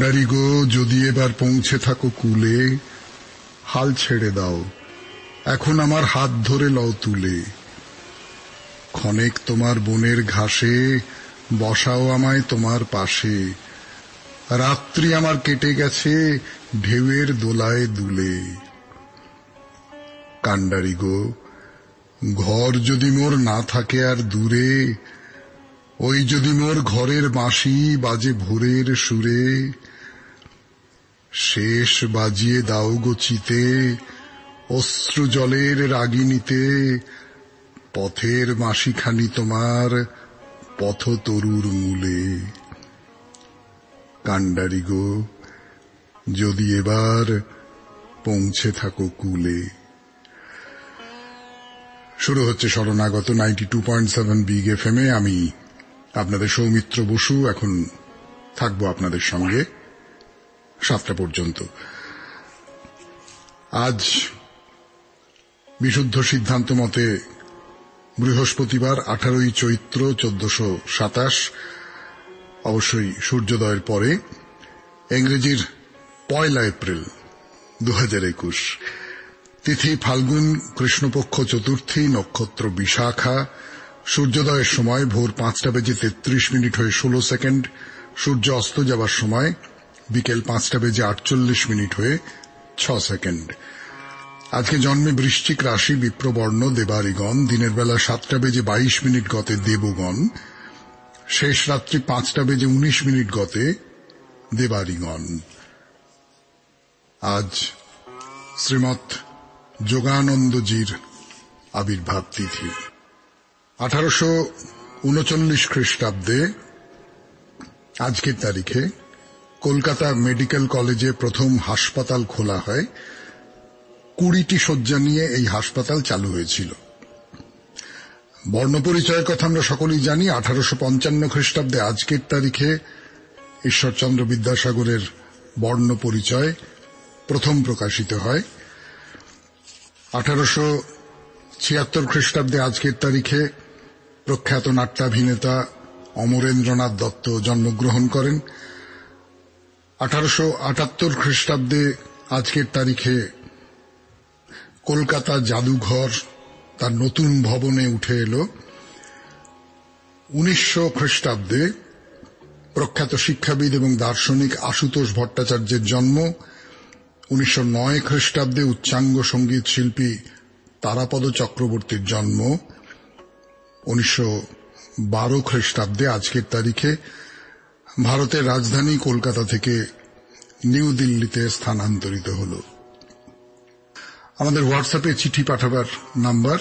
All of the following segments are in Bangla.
নারী গো, যদি এবার পৌঁছে থাকো কুলে, হাল ছেড়ে দাও, এখন আমার হাত ধরে লও তুলে। ক্ষণেক তোমার বনের ঘাসে বসাও আমায় তোমার পাশে। রাত্রি আমার কেটে গেছে ঢেউয়ের দোলায় দুলে। কান্ডারি গো, ঘর যদি মোর না থাকে আর দূরে, ওই যদি মোর ঘরের বাঁশি বাজে ভোরের সুরে, শেষ বাজিয়ে দাও গো চিতে, অশ্রু জলের রাগিনীতে, পথের বাঁশিখানি তোমার পথ তরুর মূলে। কান্ডারি গো, যদি এবার পৌঁছে থাকো কুলে। শুরু হচ্ছে শরণাগত 92.7 বিগ এফএম এ। আমি আপনাদের সৌমিত্র বসু এখন থাকবো আপনাদের সঙ্গে 7টা পর্যন্ত। আজ বিশুদ্ধ সিদ্ধান্ত মতে বৃহস্পতিবার 18ই চৈত্র 1427, অবশ্যই সূর্যোদয়ের পরে, ইংরেজির 1 এপ্রিল 2021। তিথি ফাল্গুন, কৃষ্ণপক্ষ চতুর্থী, নক্ষত্র বিশাখা। সূর্যোদয়ের সময় ভোর 5:33 হয়ে 16 সেকেন্ড, সূর্য অস্ত যাবার সময় বিকেল 5:48 হয়ে 6 সেকেন্ড। আজকে জন্মে বৃশ্চিক রাশি, বিপ্রবর্ণ, দেবারিগণ। দিনের বেলা 7:22 গতে দেবগণ, শেষ রাত্রি 5:19 গতে দেবারিগণ। আজ শ্রীমৎ যোগানন্দজির আবির্ভাব তিথি। 1839 খ্রিস্টাব্দে আজকের তারিখে কলকাতা মেডিকেল কলেজে প্রথম হাসপাতাল খোলা হয়। 20টি শয্যা নিয়ে এই হাসপাতাল চালু হয়েছিল। বর্ণপরিচয়ের কথা আমরা সকলেই জানি। 1855 খ্রিস্টাব্দে আজকের তারিখে ঈশ্বরচন্দ্র বিদ্যাসাগরের বর্ণপরিচয় প্রথম প্রকাশিত হয়। 1876 খ্রিস্টাব্দে আজকের তারিখে প্রখ্যাত নাট্যাভিনেতা অমরেন্দ্রনাথ দত্ত জন্মগ্রহণ করেন। 1878 খ্রিস্টাব্দে আজকের তারিখে কলকাতা জাদুঘর তার নতুন ভবনে উঠে এলো। 1900 খ্রিস্টাব্দে প্রখ্যাত শিক্ষাবিদ এবং দার্শনিক আশুতোষ ভট্টাচার্যের জন্ম। 1909 খ্রিস্টাব্দে উচ্চাঙ্গ সঙ্গীত শিল্পী তারাপদ চক্রবর্তীর জন্ম। 1912 খ্রিস্টাব্দে আজকের তারিখে ভারতের রাজধানী কলকাতা থেকে নিউ দিল্লিতে স্থানান্তরিত হল। আমাদের হোয়াটসঅ্যাপে চিঠি পাঠাবার নাম্বার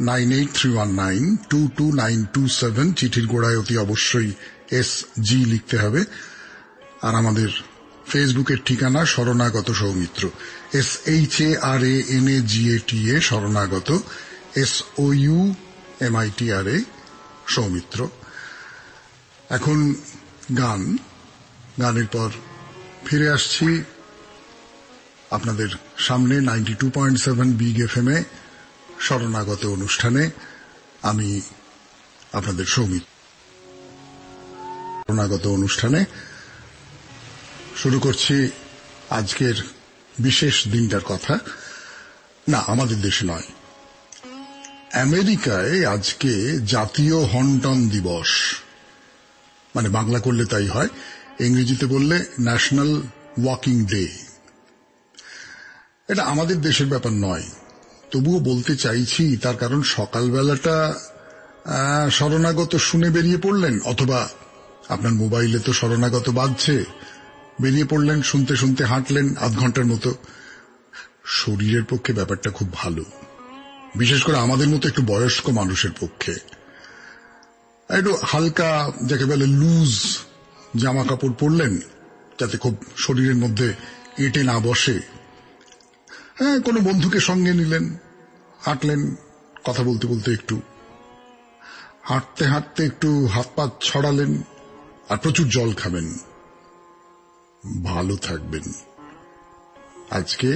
9831922927। চিঠির গোড়ায় অতি অবশ্যই SG লিখতে হবে। আর আমাদের ফেসবুকের ঠিকানা শরণাগত সৌমিত্র, SHARANAGATA শরণাগত, SOUMITRA সৌমিত্র। এখন গানের পর ফিরে আসছি আপনাদের সামনে 92.7 বিগ এফএম এ শরণাগত অনুষ্ঠানে। আমি আপনাদের সৌমিত্র। শরণাগত অনুষ্ঠানে শুরু করছি আজকের বিশেষ দিনটার কথা। না, আমাদের দেশে নয়, আমেরিকায় আজকে জাতীয় হন্টন দিবস। মানে বাংলা করলে তাই হয়, ইংরেজিতে বললে ন্যাশনাল ওয়াকিং ডে। এটা আমাদের দেশের ব্যাপার নয়, তবুও বলতে চাইছি। তার কারণ সকালবেলাটা শরণাগত শুনে বেরিয়ে পড়লেন, অথবা আপনার মোবাইলে তো শরণাগত বাজছে, বেরিয়ে পড়লেন, শুনতে শুনতে হাঁটলেন আধ ঘন্টার মতো। শরীরের পক্ষে ব্যাপারটা খুব ভালো, বিশেষ করে আমাদের মতো একটু বয়স্ক মানুষের পক্ষে। একটু হালকা, যাকে বলে লুজ জামা কাপড় পরলেন, যাতে খুব শরীরের মধ্যে এঁটে না বসে। হ্যাঁ, কোনো বন্ধুকে সঙ্গে নিলেন, হাঁটলেন, কথা বলতে বলতে একটু হাঁটতে হাঁটতে একটু হাত পা ছড়ালেন। আর প্রচুর জল খাবেন, ভালো থাকবেন। আজকে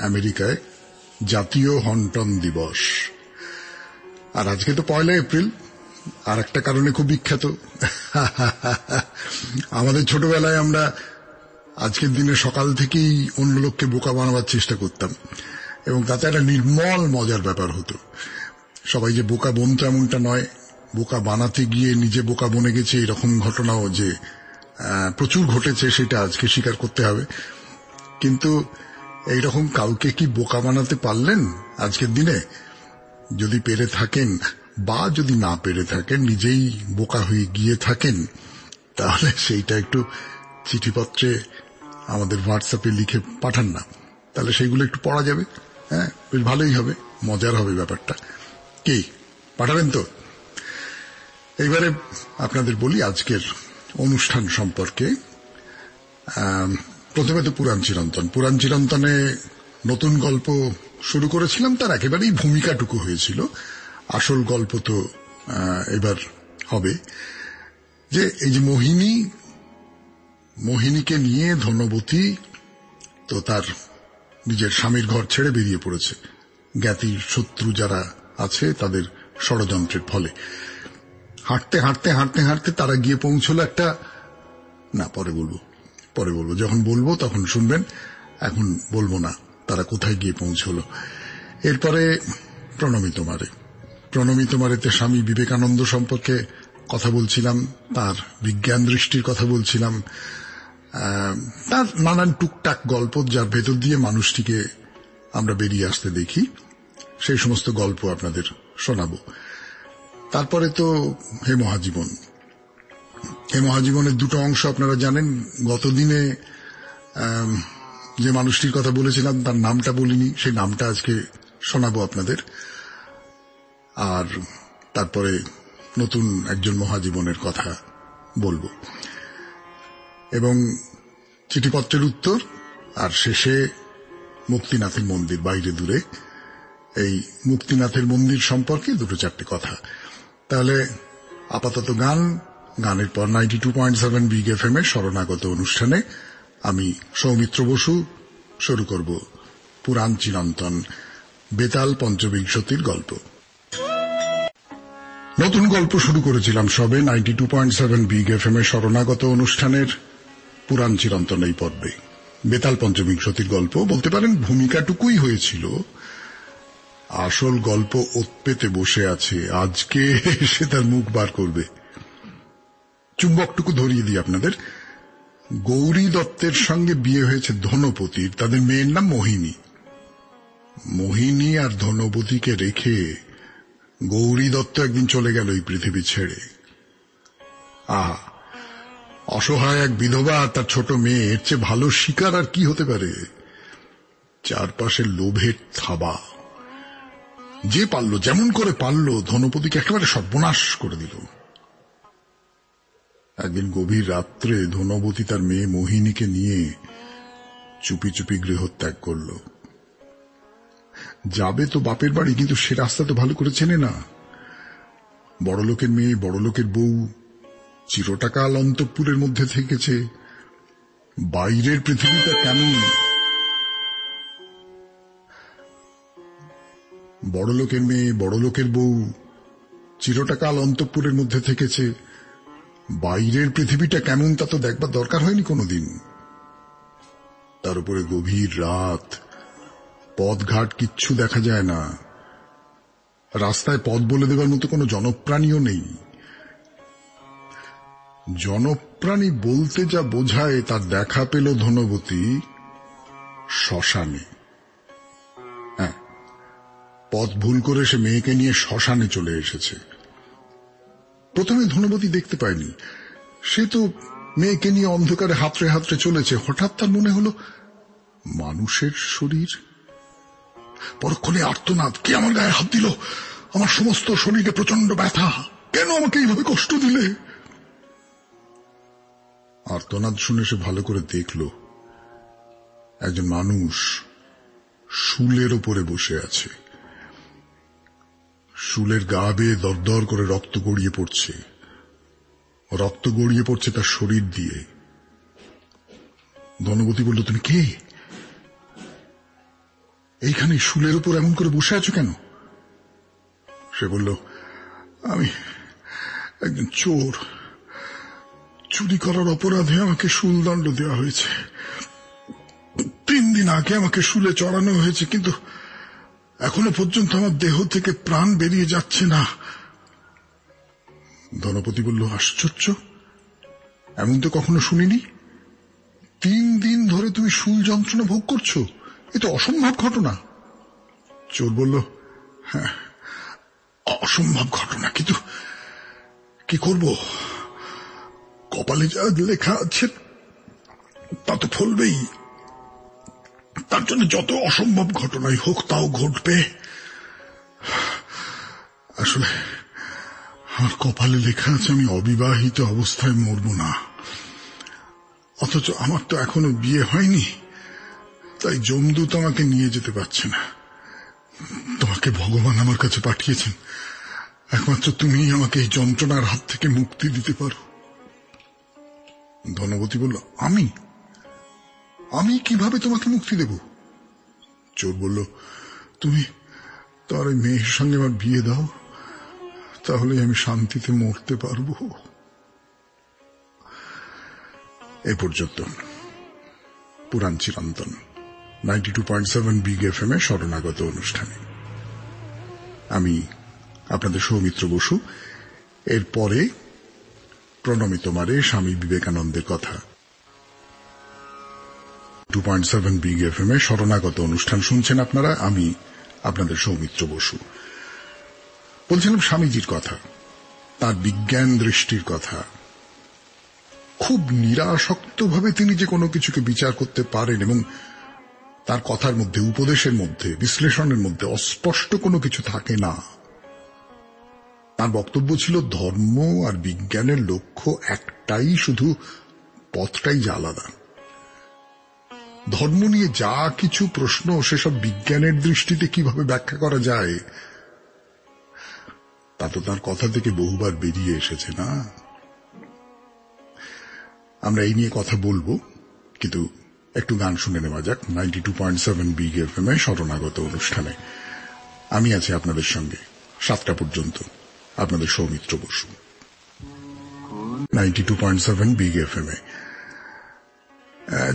আমেরিকায় জাতীয় হন্টন দিবস। আর আজকে তো 1 এপ্রিল, আর একটা কারণে খুব বিখ্যাত। আমাদের ছোটবেলায় আমরা আজকের দিনে সকাল থেকেই অন্য লোককে বোকা বানাবার চেষ্টা করতাম, এবং তাতে একটা নির্মল মজার ব্যাপার হতো। সবাই যে বোকা বনতো এমনটা নয়, বোকা বানাতে গিয়ে নিজে বোকা বনে গেছে এরকম ঘটনাও যে প্রচুর ঘটেছে, সেটা আজকে স্বীকার করতে হবে। কিন্তু এইরকম কাউকে কি বোকা বানাতে পারলেন আজকের দিনে? যদি পেরে থাকেন, বা যদি না পেরে থাকেন, নিজেই বোকা হয়ে গিয়ে থাকেন, তাহলে সেইটা একটু চিঠিপত্রে আমাদের হোয়াটসঅ্যাপে লিখে পাঠান না, তাহলে সেইগুলো একটু পড়া যাবে। হ্যাঁ, বেশ ভালোই হবে, মজার হবে ব্যাপারটা। কি পাঠাবেন তো? এইবারে আপনাদের বলি আজকের অনুষ্ঠান সম্পর্কে। প্রথমে তো পুরাণ চিরন্তন। পুরাণ চিরন্তনে নতুন গল্প শুরু করেছিলাম, তার একেবারেই ভূমিকাটুকু হয়েছিল। আসল গল্প তো এবার হবে যে এই যে মোহিনীকে নিয়ে ধনবতী তো তার নিজের স্বামীর ঘর ছেড়ে বেরিয়ে পড়েছে জ্ঞাতির শত্রু যারা আছে তাদের ষড়যন্ত্রের ফলে। হাঁটতে হাঁটতে হাঁটতে হাঁটতে তারা গিয়ে পৌঁছলো একটা, না পরে বলবো, যখন বলবো তখন শুনবেন, এখন বলবো না তারা কোথায় গিয়ে পৌঁছলো। এরপরে প্রণমী তোমারেতে স্বামী বিবেকানন্দ সম্পর্কে কথা বলছিলাম, তার বিজ্ঞান দৃষ্টির কথা বলছিলাম, তার নানান টুকটাক গল্প যার ভেতর দিয়ে মানুষটিকে আমরা বেরিয়ে আসতে দেখি, সেই সমস্ত গল্প আপনাদের শোনাবো। তারপরে তো হে মহাজীবনের দুটো অংশ আপনারা জানেন। গতদিনে যে মানুষটির কথা বলেছিলাম তার নামটা বলিনি, সেই নামটা আজকে শোনাবো আপনাদের। আর তারপরে নতুন একজন মহাজীবনের কথা বলবো, এবং চিঠিপত্রের উত্তর, আর শেষে মুক্তিনাথের মন্দির বাইরে দূরে, এই মুক্তিনাথের মন্দির সম্পর্কে দুটো চারটে কথা। তাহলে আপাতত গানের পর 92.7 বিগ এফএম এর শরণাগত অনুষ্ঠানে আমি সৌমিত্র বসু শুরু করব পুরাণ চিরন্তন, বেতাল পঞ্চবিংশতির গল্প। নতুন গল্প শুরু করেছিলাম সবে 92.7 বিগ এফএম এর শরণাগত অনুষ্ঠানের পুরাণ চিরন্তন এই পর্বে। বেতাল পঞ্চবিংশতির গল্প বলতে পারেন ভূমিকাটুকুই হয়েছিল, আসল গল্প ওত পেতে বসে আছে, আজকে সে তার মুখ বার করবে। চুম্বকটুকু ধরিয়ে দিই আপনাদের। গৌরী দত্তের সঙ্গে বিয়ে হয়েছে ধনপতির, তাদের মেয়ের নাম মোহিনী আর ধনপতিকে রেখে গৌরী দত্ত একদিন চলে গেল এই পৃথিবী ছেড়ে। অসহায় এক বিধবা আর তার ছোট মেয়ে, এর চেয়ে ভালো শিকার আর কি হতে পারে? চারপাশে লোভের থাবা, যে পারল যেমন করে পারল ধনপতিকে একেবারে সর্বনাশ করে দিল। একদিন গভীর রাত্রে ধনবতী তার মেয়ে মোহিনীকে নিয়ে চুপি চুপি গৃহত্যাগ করল। যাবে তো বাপের বাড়ি, কিন্তু সে রাস্তা তো ভালো করে চেনে না। বড়লোকের মেয়ে, বড়লোকের বউ, চিরটাকাল অন্তঃপুরের মধ্যে থেকেছে। বাইরের পৃথিবীটা কেমন, বড়লোকের মেয়ে, বড়লোকের বউ, চিরটাকাল অন্তঃপুরের মধ্যে থেকেছে। বাইরের পৃথিবীটা কেমন তা তো দেখবার দরকার হয়নি কোনোদিন। তার উপরে গভীর রাত, পথঘাট কিচ্ছু দেখা যায় না, রাস্তায় পথ বলে দেবার মতো কোনো জনপ্রাণীও নেই। জনপ্রাণী বলতে যা বোঝায় তার দেখা পেল ধনবতী শ্মশানে। হ্যাঁ, পথ ভুল করে সে মেয়েকে নিয়ে শ্মশানে চলে এসেছে। প্রথমে ধনবতী দেখতে পায়নি, সে তো মেয়েকে নিয়ে অন্ধকারে হাতড়ে হাতড়ে চলেছে। হঠাৎ তার মনে হলো মানুষের শরীর। পরক্ষণে আর্তনাদ, কে আমার গায়ে হাত দিল? আমার সমস্ত শরীরে প্রচন্ড ব্যথা, কেন আমাকে এইভাবে কষ্ট দিলে? আর্তনাদ শুনে সে ভালো করে দেখল একজন মানুষ শুলের ওপরে বসে আছে। শুলের গা বেয়ে দরদর করে রক্ত গড়িয়ে পড়ছে তার শরীর দিয়ে। ধনবতী বলল, তুমি কে? এইখানে শুলের ওপর এমন করে বসে আছো কেন? সে বলল, আমি একজন চোর, চুরি করার অপরাধে আমাকে শুলদণ্ড দেওয়া হয়েছে। দিন আগে আমাকে শুলে চড়ানো হয়েছে, কিন্তু এখনো পর্যন্ত আমার দেহ থেকে প্রাণ বেরিয়ে যাচ্ছে না। ধনপতি বলল, আশ্চর্য, এমন তো কখনো শুনিনি। 3 দিন ধরে তুমি শুল যন্ত্রণা ভোগ করছো, এ তো অসম্ভব ঘটনা। চোর বলল, হ্যাঁ, অসম্ভব ঘটনা, কিন্তু কি করব, কপালে যা লেখা আছে তা তো ফলবেই। তার জন্য যত অসম্ভব ঘটনাই হোক তাও ঘটবে। আসলে আমার কপালে লেখা আছে আমি অবিবাহিত অবস্থায় মরব না, অথচ আমার তো এখনো বিয়ে হয়নি, তাই যমদূত আমাকে নিয়ে যেতে পারছে না। তোমাকে ভগবান আমার কাছে পাঠিয়েছেন, একমাত্র তুমিই আমাকে এই যন্ত্রণার হাত থেকে মুক্তি দিতে পারো। ধনপতি বলল, আমি কিভাবে তোমাকে মুক্তি দেব? চোর বলল, তুমি তোমার ওই মেয়ের সঙ্গে আমার বিয়ে দাও, তাহলে আমি শান্তিতে মরতে পারবো। এ পর্যন্ত পুরাণ চিরন্তন 92.7 বিগ এফএম এ শরণাগত অনুষ্ঠানে আমি আপনাদের সৌমিত্র বসু। এরপরে প্রণমিত মারে স্বামী বিবেকানন্দের কথা। 2.7 বিগ এফএম এ শরণাগত অনুষ্ঠান শুনছেন আপনারা, আমি আপনাদের সৌমিত্র বসু। বলছিলাম স্বামীজির কথা, তার বিজ্ঞান দৃষ্টির কথা। খুব নিরাসক্তভাবে তিনি যে কোনো কিছুকে বিচার করতে পারেন এবং তার কথার মধ্যে, উপদেশের মধ্যে, বিশ্লেষণের মধ্যে অস্পষ্ট কোনো কিছু থাকে না। তার বক্তব্য ছিল ধর্ম আর বিজ্ঞানের লক্ষ্য একটাই, শুধু পথটাই যে আলাদা। ধর্ম নিয়ে যা কিছু প্রশ্ন সেসব বিজ্ঞানের দৃষ্টিতে কিভাবে ব্যাখ্যা করা যায় তা তো তার কথা থেকে বহুবার বেরিয়ে এসেছে না। আমরা এই নিয়ে কথা বলবো, কিন্তু একটু গান শুনে নেওয়া যাক। 92.7 বিগ এফএম এ শরণাগত অনুষ্ঠানে আমি আছি আপনাদের সঙ্গে 7টা পর্যন্ত, আপনাদের সৌমিত্র বসু। 92.7 বিগ এফএম এ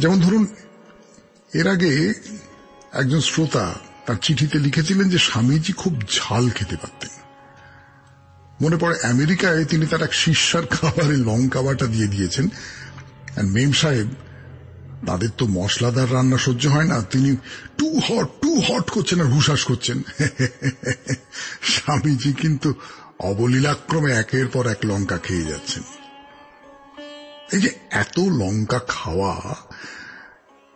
যেমন ধরুন, এর আগে একজন শ্রোতা তার চিঠিতে লিখেছিলেন যে স্বামীজি খুব ঝাল খেতে পারতেন। মনে পড়ে আমেরিকায় তিনি তার এক শিষ্যার খাবারে লঙ্কা বাটা দিয়ে দিয়েছেন। আর মেম সাহেব, তাদের তো মশলাদার রান্না সহ্য হয় না, তিনি টু হট করছেন আর হুশাস করছেন। স্বামীজি কিন্তু অবলীলাক্রমে একের পর এক লঙ্কা খেয়ে যাচ্ছেন। এই যে এত লঙ্কা খাওয়া,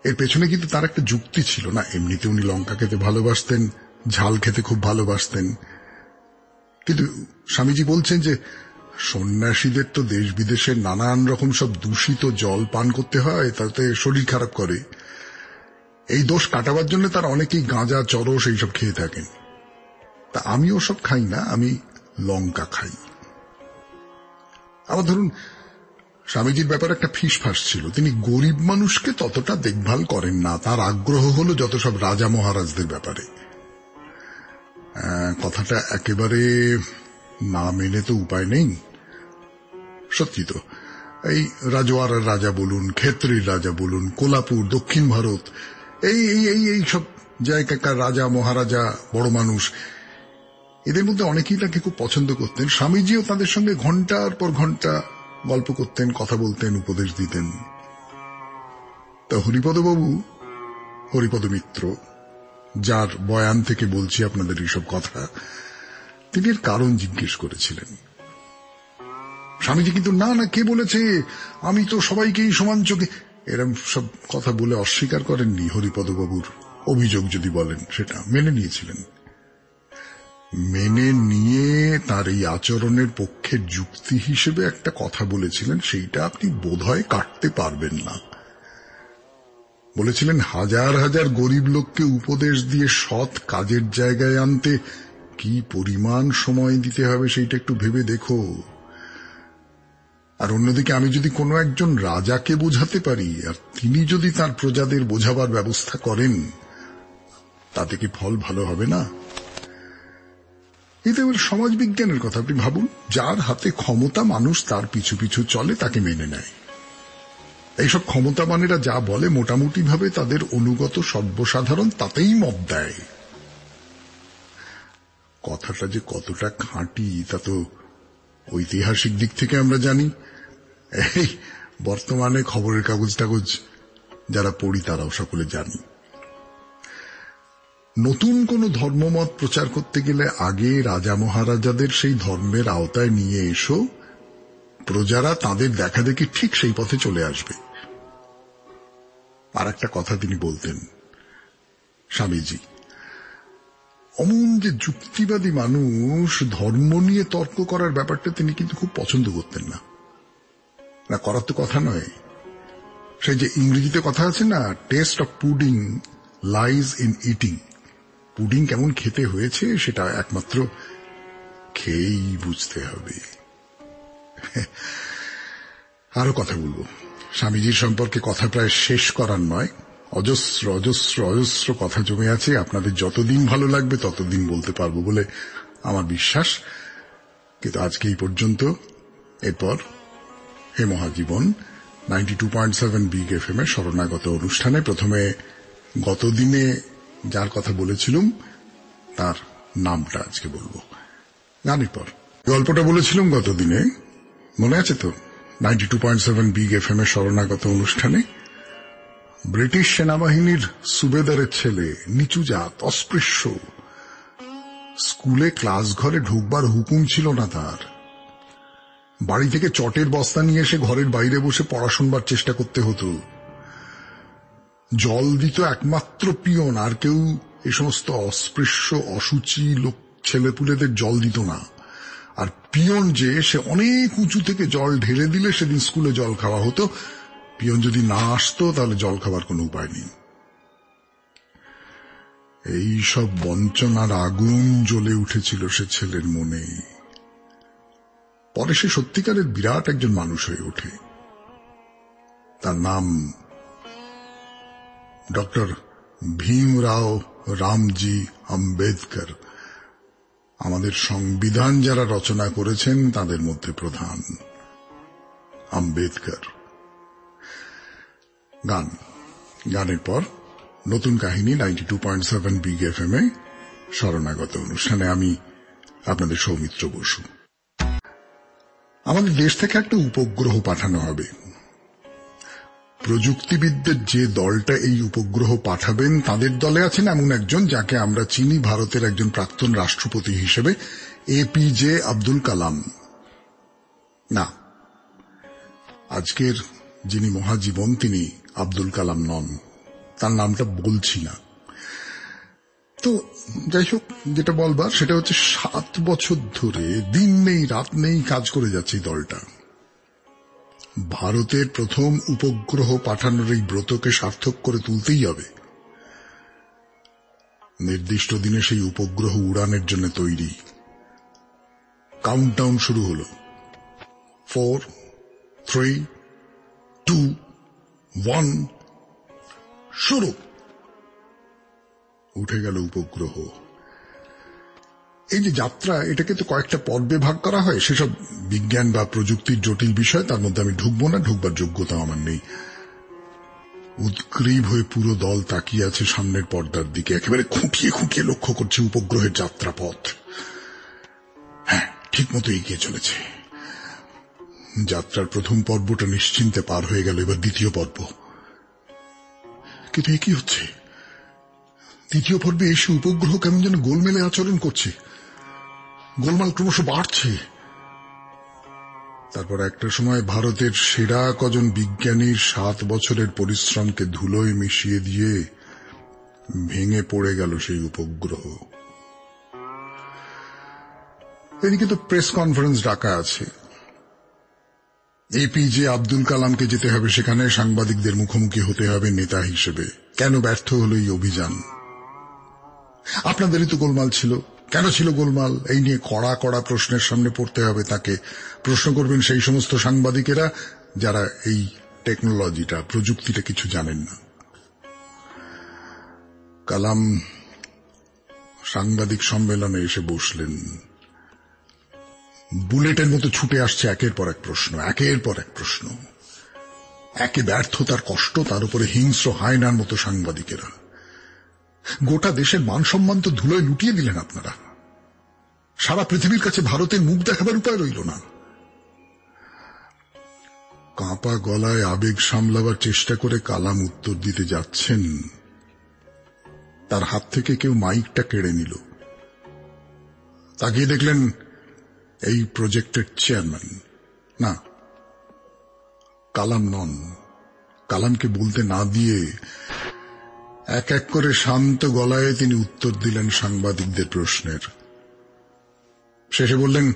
এর পেছনে কিন্তু তার একটা যুক্তি ছিল না। এমনিতে উনি লঙ্কা খেতে ভালোবাসতেন, ঝাল খেতে খুব ভালোবাসতেন, কিন্তু স্বামীজি বলছেন যে সন্ন্যাসীদের তো দেশ বিদেশের নানান রকম সব দূষিত জল পান করতে হয়, তাতে শরীর খারাপ করে। এই দোষ কাটাবার জন্য তারা অনেকেই গাঁজা, চরস এইসব খেয়ে থাকেন। তা আমি ওসব খাই না, আমি লঙ্কা খাই। আবার ধরুন, স্বামীজির ব্যাপারে একটা ফিসফাস ছিল, তিনি গরিব মানুষকে ততটা দেখভাল করেন না। তার আগ্রহ হলো যত সব রাজা মহারাজদের ব্যাপারে। কথাটা একেবারে না মেনে তো উপায় নেই। সত্যি তো, এই রাজওয়াড়ার রাজা বলুন, ক্ষেত্রীর রাজা বলুন, কোলাপুর, দক্ষিণ ভারত, এই সব জায়গাকার রাজা মহারাজা, বড় মানুষ, এদের মধ্যে অনেকেই তাকে খুব পছন্দ করতেন। স্বামীজিও তাদের সঙ্গে ঘন্টার পর ঘন্টা গল্প করতেন, কথা বলতেন, উপদেশ দিতেন। তা হরিপদবাবু, হরিপদ মিত্র, যার বয়ান থেকে বলছি আপনাদের এইসব কথা, তিনি এর কারণ জিজ্ঞেস করেছিলেন। স্বামীজি কিন্তু না, কে বলেছে, আমি তো সবাইকেই সমান চোখে, এরম সব কথা বলে অস্বীকার করেননি। হরিপদবাবুর অভিযোগ যদি বলেন, সেটা মেনে নিয়েছিলেন। মেনে নিয়ে তার এই আচরণের পক্ষে যুক্তি হিসেবে একটা কথা বলেছিলেন, সেইটা আপনি বোধহয় কাটতে পারবেন না। বলেছিলেন, হাজার হাজার গরিব লোককে উপদেশ দিয়ে সৎ কাজের জায়গায় আনতে কি পরিমাণ সময় দিতে হবে সেইটা একটু ভেবে দেখো। আর অন্যদিকে আমি যদি কোনো একজন রাজাকে বোঝাতে পারি, আর তিনি যদি তার প্রজাদের বোঝাবার ব্যবস্থা করেন, তাতে কি ফল ভালো হবে না? এটা এবার সমাজ বিজ্ঞানের কথা। আপনি ভাবুন, যার হাতে ক্ষমতা, মানুষ তার পিছু পিছু চলে, তাকে মেনে নেয়। এইসব ক্ষমতাবানেরা যা বলে মোটামুটি ভাবে তাদের অনুগত সর্বসাধারণ তাতেই মত দেয়। কথাটা যে কতটা খাঁটি তা তো ঐতিহাসিক দিক থেকে আমরা জানি। এই বর্তমানে খবরের কাগজ যারা পড়ি তারাও সকলে জানি। নতুন কোন ধর্মমত প্রচার করতে গেলে আগে রাজা মহারাজাদের সেই ধর্মের আওতায় নিয়ে এসো, প্রজারা তাদের দেখাদেখি ঠিক সেই পথে চলে আসবে। আর একটা কথা তিনি বলতেন, স্বামীজি অমন যে যুক্তিবাদী মানুষ, ধর্ম নিয়ে তর্ক করার ব্যাপারটা তিনি কিন্তু খুব পছন্দ করতেন না। না করার তো কথা নয়, সেই যে ইংরেজিতে কথা আছে না, test of pudding lies in eating. Pudding কেমন খেতে হয়েছে সেটা একমাত্র খেয়েই বুঝতে হবে। আরো কথা বলবো, স্বামীজির সম্পর্কে কথা প্রায় শেষ করার নয়, অজস্র অজস্র অজস্র কথা জমে আছে। আপনাদের যতদিন ভালো লাগবে ততদিন বলতে পারবো বলে আমার বিশ্বাস, কিন্তু আজকে এই পর্যন্ত। এরপর হে মহাজীবন 92.7 বিগ এফএম এর শরণাগত অনুষ্ঠানে প্রথমে গতদিনে যার কথা বলেছিলাম তার নামটা আজকে বলবো। গানের পর গল্পটা বলেছিলাম গতদিনে, মনে আছে তো? 92.7 বিগ এফএম এর শরণাগত অনুষ্ঠানে ব্রিটিশ সেনাবাহিনীর সুবেদারের ছেলে, নিচু জাত, অস্পৃশ্য, স্কুলে ক্লাস ঘরে ঢুকবার হুকুম ছিল না তার। বাড়ি থেকে চটের বস্তা নিয়ে এসে ঘরের বাইরে বসে পড়া শুনবার চেষ্টা করতে হতো। জল দিত একমাত্র পিয়ন, আর কেউ এই সমস্ত অস্পৃশ্য অসুচি লোক ছেলেপুলেদের জল দিত না। আর পিয়ন যে, সে অনেক উঁচু থেকে জল ঢেলে দিলে সেদিন স্কুলে জল খাওয়া হতো। পিয়ন যদি না আসতো তাহলে জল খাবার কোনো উপায় নেই। এই সব বঞ্চনার আগুন জ্বলে উঠেছিল সে ছেলের মনে। পরে সে সত্যিকারের বিরাট একজন মানুষ হয়ে ওঠে। তার নাম ডক্টর ভীমরাও রামজি আম্বেদকর। আমাদের সংবিধান যারা রচনা করেছেন তাদের মধ্যে প্রধান আম্বেদকর। গানের পর নতুন কাহিনী 92.7 বিগ এফএম এ শরণাগত অনুষ্ঠানে আমি আপনাদের সৌমিত্র বসু। আমাদের দেশ থেকে একটা উপগ্রহ পাঠানো হবে। প্রযুক্তিবিদদের যে দলটা এই উপগ্রহ পাঠাবেন তাদের দলে আছেন এমন একজন যাকে আমরা চিনি ভারতের একজন প্রাক্তন রাষ্ট্রপতি হিসেবে, এপিজে আব্দুল কালাম। না, আজকের যিনি মহাজীবন তিনি আব্দুল কালাম নন, তার নামটা বলছি না। তো যাই হোক, যেটা বলবার সেটা হচ্ছে 7 বছর ধরে দিন নেই রাত নেই কাজ করে যাচ্ছে এই দলটা। ভারতের প্রথম উপগ্রহ পাঠানোর এই ব্রতকে সার্থক করে তুলতেই হবে। নির্দিষ্ট দিনে সেই উপগ্রহ উড়ানের জন্য তৈরি। কাউন্টডাউন শুরু হলো। 4, 3, 2, 1 শুরু। উঠে গেল উপগ্রহ। এই যে যাত্রা, এটাকে তো কয়েকটা পর্বে ভাগ করা হয়। সেসব বিজ্ঞান বা প্রযুক্তির জটিল বিষয়, তার মধ্যে আমি ঢুকবো না, ঢুকবার যোগ্যতা আমার নেই। উদ্গ্রীব হয়ে পুরো দল তাকিয়ে আছে সামনের পর্দার দিকে, একেবারে খুঁটিয়ে খুঁটিয়ে লক্ষ্য করছে উপগ্রহের যাত্রাপথ। হ্যাঁ, ঠিক মতো এগিয়ে চলেছে। যাত্রার প্রথম পর্বটা নিশ্চিন্তে পার হয়ে গেল, এবার দ্বিতীয় পর্ব। কিন্তু কি হচ্ছে? দ্বিতীয় পর্বে এসে উপগ্রহ কেমন যেন গোলমেলে আচরণ করছে। গোলমাল ক্রমশ বাড়ছে। তারপর একটা সময় ভারতের সেরা কজন বিজ্ঞানীর 7 বছরের পরিশ্রমকে ধুলোয় মিশিয়ে দিয়ে ভেঙে পড়ে গেল সেই উপগ্রহ। এদিকে তো প্রেস কনফারেন্স ডাকা আছে। এপিজে আব্দুল কালামকে যেতে হবে সেখানে, সাংবাদিকদের মুখোমুখি হতে হবে নেতা হিসেবে। কেন ব্যর্থ হলো এই অভিযান? আপনাদেরই তো গোলমাল ছিল। কেন ছিল গোলমাল? এই নিয়ে কড়া কড়া প্রশ্নের সামনে পড়তে হবে তাকে। প্রশ্ন করবেন সেই সমস্ত সাংবাদিকেরা যারা এই টেকনোলজিটা, প্রযুক্তিটা কিছু জানেন না। কালাম সাংবাদিক সম্মেলনে এসে বসলেন। বুলেটের মতো ছুটে আসছে একের পর এক প্রশ্ন, একের পর এক প্রশ্ন। একে ব্যর্থতার কষ্ট, তার উপরে হিংস্র হায়নার মতো সাংবাদিকেরা। গোটা দেশের মান সম্মান তো ধুলোয় লুটিয়ে দিলেন আপনারা। সারা পৃথিবীর কাছে ভারতের মুখ দেখাবার উপায় রইল না। কাঁপা গলায় আবেগ সামলাবার চেষ্টা করে কালাম উত্তর দিতে যাচ্ছেন, তার হাত থেকে কেউ মাইকটা কেড়ে নিল। তাকিয়ে দেখলেন এই প্রজেক্টের চেয়ারম্যান। না, কালাম নন। কালামকে বলতে না দিয়ে এক এক করে শান্ত গলায় তিনি উত্তর দিলেন সাংবাদিকদের প্রশ্নের। শেষে বললেন,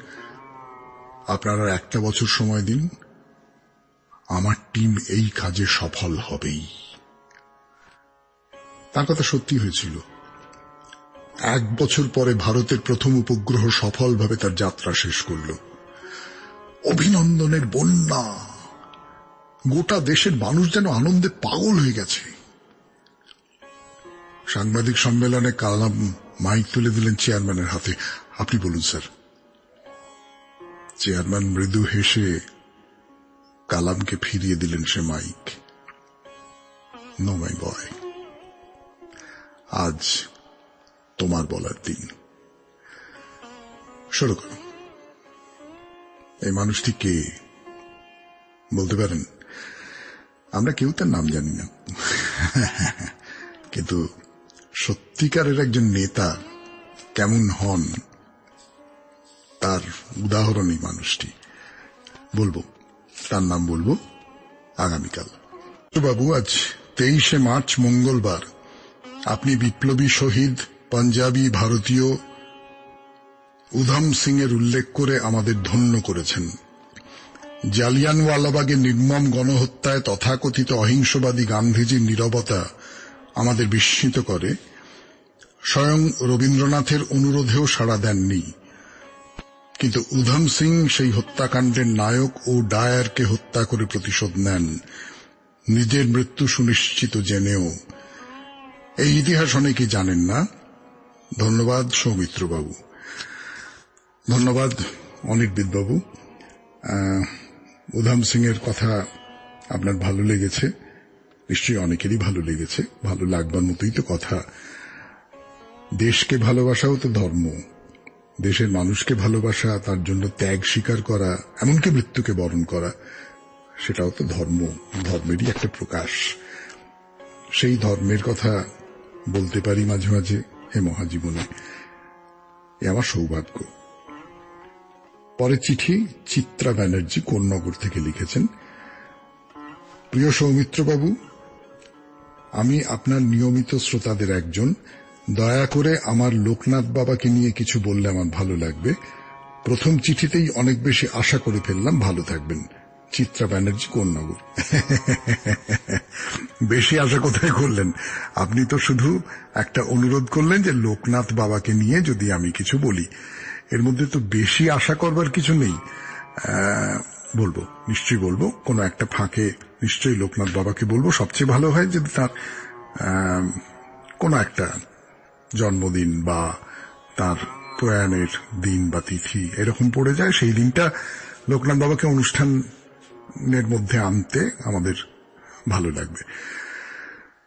আপনারা একটা বছর সময় দিন, আমার টিম এই কাজে সফল হবেই। তার কথা সত্যি হয়েছিল। এক বছর পরে ভারতের প্রথম উপগ্রহ সফলভাবে তার যাত্রা শেষ করল। অভিনন্দনের বন্যা, গোটা দেশের মানুষ যেন আনন্দে পাগল হয়ে গেছে। সাংবাদিক সম্মেলনে কালাম মাইক তুলে দিলেন চেয়ারম্যানের হাতে। আপনি বলুন স্যার। চেয়ারম্যান মৃদু হেসে কালামকে ফিরিয়ে দিলেন সে মাইক। নো মাই বয়, আজ তোমার বলার দিন। শুরু করো। এই মানুষটি কে বলতে পারেন? আমরা কেউ তার নাম জানি না, কিন্তু সত্যিকারের একজন নেতা কেমন হন তার উদাহরণ এই মানুষটি। বলবো, তার নাম বলবো আগামীকাল। বাবু, আজ 23শে মার্চ মঙ্গলবার। আপনি বিপ্লবী শহীদ পাঞ্জাবি ভারতীয় উধম সিং এর উল্লেখ করে আমাদের ধন্য করেছেন। জালিয়ানওয়ালাবাগের নির্মম গণহত্যায় তথাকথিত অহিংসবাদী গান্ধীজির নীরবতা আমাদের বিস্মিত করে। স্বয়ং রবীন্দ্রনাথের অনুরোধেও সাড়া দেননি, কিন্তু উধম সিং সেই হত্যাকাণ্ডের নায়ক ও ডায়ারকে হত্যা করে প্রতিশোধ নেন, নিজের মৃত্যু সুনিশ্চিত জেনেও। এই ইতিহাস অনেকেই জানেন না। ধন্যবাদ সৌমিত্র বাবু। ধন্যবাদ অনির্বিদ বাবু। উধম সিং এর কথা আপনার ভালো লেগেছে, নিশ্চয়ই অনেকেরই ভালো লেগেছে। ভালো লাগবার মতোই তো কথা। দেশকে ভালোবাসাও তো ধর্ম, দেশের মানুষকে ভালোবাসা, তার জন্য ত্যাগ স্বীকার করা, এমনকি মৃত্যুকে বরণ করা, সেটাও তো ধর্ম, ধর্মেরই একটা প্রকাশ। সেই ধর্মের কথা বলতে পারি মাঝে মাঝে হে মহাজীবনে, এ আমার সৌভাগ্য। পরে চিঠি চিত্রা ব্যানার্জি কোন্নগর থেকে লিখেছেন। প্রিয় সৌমিত্রবাবু, আমি আপনার নিয়মিত শ্রোতাদের একজন। দয়া করে আমার লোকনাথ বাবাকে নিয়ে কিছু বললে আমার ভালো লাগবে। প্রথম চিঠিতেই অনেক বেশি আশা করে ফেললাম। ভালো থাকবেন। চিত্রা ব্যানার্জি কোন্নগর। বেশি আশা কোথায় করলেন? আপনি তো শুধু একটা অনুরোধ করলেন যে লোকনাথ বাবাকে নিয়ে যদি আমি কিছু বলি। এর মধ্যে তো বেশি আশা করবার কিছু নেই। বলবো, নিশ্চয়ই বলবো। কোনো একটা ফাঁকে নিশ্চয়ই লোকনাথ বাবাকে বলবো। সবচেয়ে ভালো হয় যদি তার কোনো একটা জন্মদিন বা তার প্রয়াণের দিন বা তিথি এরকম পড়ে যায়, সেই দিনটা লোকনাথ বাবাকে অনুষ্ঠানের মধ্যে আনতে আমাদের ভালো লাগবে।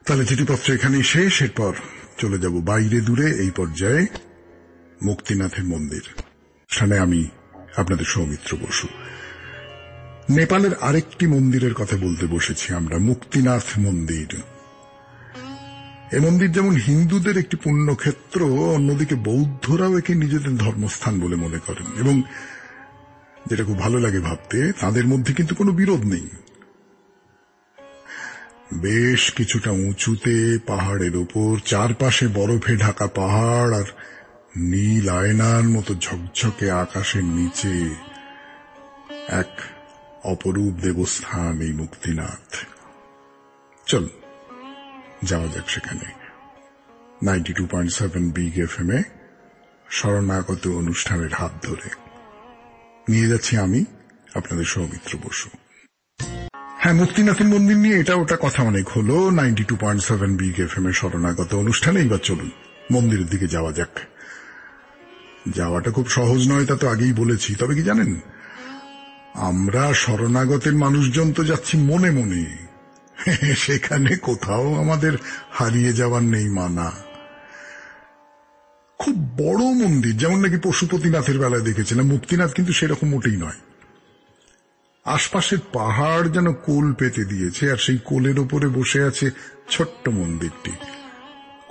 তাহলে চিঠিপত্র এখানেই শেষ। এরপর চলে যাব বাইরে দূরে। এই পর্যায়ে মুক্তিনাথের মন্দির। সেখানে আমি আপনাদের সৌমিত্র বসু। নেপালের আরেকটি মন্দিরের কথা বলতে বসেছি আমরা, মুক্তিনাথ মন্দির। এ মন্দির যেমন হিন্দুদের একটি পুণ্যক্ষেত্র, অন্যদিকে বৌদ্ধরাও একে নিজেদের ধর্মস্থান বলে মনে করেন, এবং যেটা খুব ভালো লাগে ভাবতে, তাদের মধ্যে কিন্তু কোনো বিরোধ নেই। বেশ কিছুটা উঁচুতে পাহাড়ের ওপর, চারপাশে বরফে ঢাকা পাহাড় আর নীল আয়নার মতো ঝকঝকে আকাশের নিচে এক অপরূপ দেবস্থান এই মুক্তিনাথ। চল যাওয়া যাক সেখানে। 92.7 বিগ এফএম এ শরণাগত অনুষ্ঠানের হাত ধরে নিয়ে যাচ্ছি আমি, আপনাদের সৌমিত্র বসু। হ্যাঁ, মুক্তিনাথের মন্দির নিয়ে এটা ওটা কথা অনেক হলো। 92.7 বিগ এফএম এর শরণাগত অনুষ্ঠানে এইবার চলুন মন্দিরের দিকে যাওয়া যাক। যাওয়াটা খুব সহজ নয়, তা তো আগেই বলেছি। তবে কি জানেন, আমরা শরণাগতের মানুষজন তো যাচ্ছি মনে মনে, সেখানে কোথাও আমাদের হারিয়ে যাওয়ার নেই মানা। খুব বড় মন্দির, যেমন নাকি পশুপতিনাথের বেলায় দেখেছিলাম, মুক্তিনাথ কিন্তু সেরকম মোটেই নয়। আশপাশের পাহাড় যেন কোল পেতে দিয়েছে, আর সেই কোলের ওপরে বসে আছে ছোট্ট মন্দিরটি,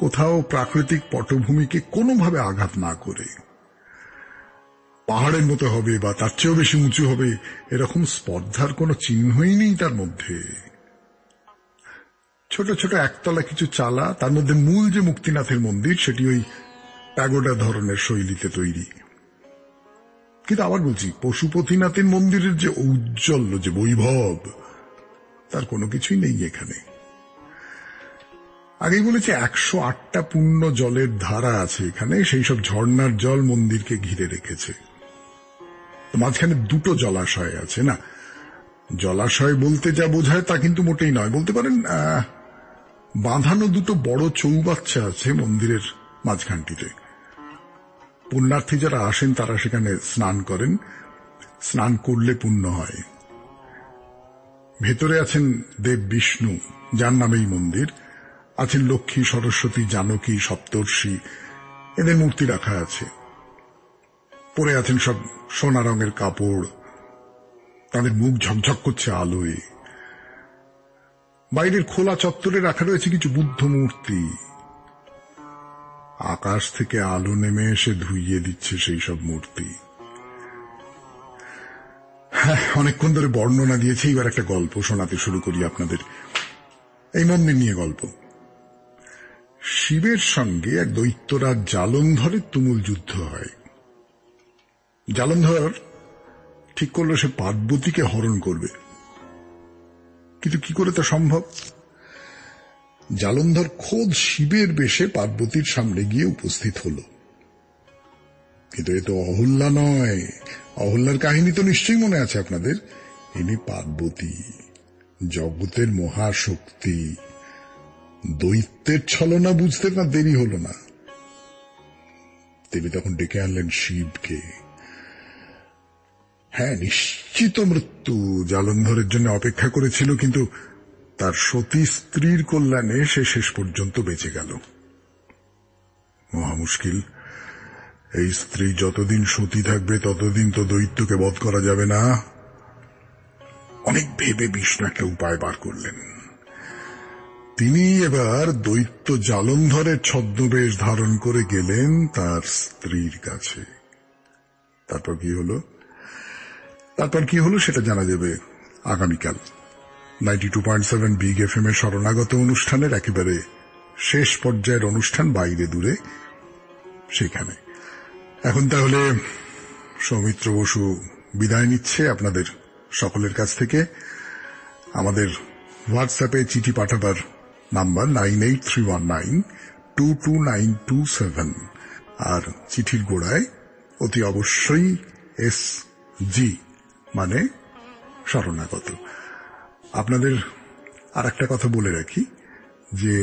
কোথাও প্রাকৃতিক পটভূমিকে কোনোভাবে আঘাত না করে। পাহাড়ের মতো হবে বা তার চেয়েও বেশি উঁচু হবে এরকম স্পর্ধার কোনো চিহ্নই নেই তার মধ্যে। ছোট ছোট একতলা কিছু চালা, তার মধ্যে মূল যে মুক্তিনাথের মন্দির সেটি ওই প্যাগোডা ধরনের শৈলীতে তৈরি। কিন্তু আবার বলছি, পশুপতিনাথের মন্দিরের যে ঔজ্জ্বল্য, যে বৈভব, তার কোনো কিছুই নেই এখানে। আগেই বলেছি 108টা পূর্ণ জলের ধারা আছে এখানে, সেই সব ঝর্ণার জল মন্দিরকে ঘিরে রেখেছে। মাঝখানে দুটো জলাশয় আছে। না, জলাশয় বলতে যা বোঝায় তা কিন্তু মোটেই নয়, বলতে পারেন বাঁধানো দুটো বড় চৌবাচ্চা আছে মন্দিরের মাঝখানটিতে। পুণ্যার্থী যারা আসেন তারা সেখানে স্নান করেন, স্নান করলে পুণ্য হয়। ভেতরে আছেন দেব বিষ্ণু, যার নামেই মন্দির, আছেন লক্ষ্মী, সরস্বতী, জানকী, সপ্তর্ষি, এদের মূর্তি রাখা আছে। পরে আছেন সব সোনা রঙের কাপড়, তাদের মুখ ঝকঝক করছে আলোয়। বাইরের খোলা চত্বরে রাখা রয়েছে কিছু বুদ্ধ মূর্তি। আকাশ থেকে আলো নেমে এসে ধুইয়ে দিচ্ছে সেই সব মূর্তি। হ্যাঁ, অনেকক্ষণ ধরে বর্ণনা দিয়েছি, এবার একটা গল্প শোনাতে শুরু করি আপনাদের। এই মন্দির নিয়ে গল্প। শিবের সঙ্গে এক দৈত্যরাজ জালন্ধরের তুমুল যুদ্ধ হয়। জালন্ধর ঠিক করলো সে পার্বতীকে হরণ করবে, কিন্তু কি করে তা সম্ভব? জালন্ধর খোদ শিবের বেশে পার্বতীর সামনে গিয়ে উপস্থিত হল। কিন্তু এ তো অহল্যা নয়। অহল্যার কাহিনী তো নিশ্চয়ই মনে আছে আপনাদের। ইনি পার্বতী, জগতের মহাশক্তি। দৈত্যের ছলনা বুঝতে না দেরি হল না। তিনি তখন ডেকে আনলেন শিবকে। হ্যাঁ, নিশ্চিত মৃত্যু জালন্ধরের জন্য অপেক্ষা করেছিল, কিন্তু তার সতী স্ত্রীর কল্যাণে সে শেষ পর্যন্ত বেঁচে গেল। মহা মুশকিল। এই স্ত্রী যতদিন সতী থাকবে ততদিন তো দৈত্যকে বধ করা যাবে না। অনেক ভেবে বিষ্ণু একটা উপায় বার করলেন। তিনি এবার দৈত্য জালন্ধরের ছদ্মবেশ ধারণ করে গেলেন তার স্ত্রীর কাছে। তারপর কি হলো সেটা জানা যাবে আগামীকাল 92.7 বিগ এফএম এর শরণাগত অনুষ্ঠানের একেবারে শেষ পর্যায়ের অনুষ্ঠান, বাইরে দূরে, সেখানে। এখন তাহলে সৌমিত্র বসু বিদায় নিচ্ছে আপনাদের সকলের কাছ থেকে। আমাদের হোয়াটসঅ্যাপে চিঠি পাঠাবার নাম্বার 9831922927, আর চিঠির গোড়ায় অতি অবশ্যই SG মানে শরণাগত। আপনাদের আর একটা কথা বলে রাখি যে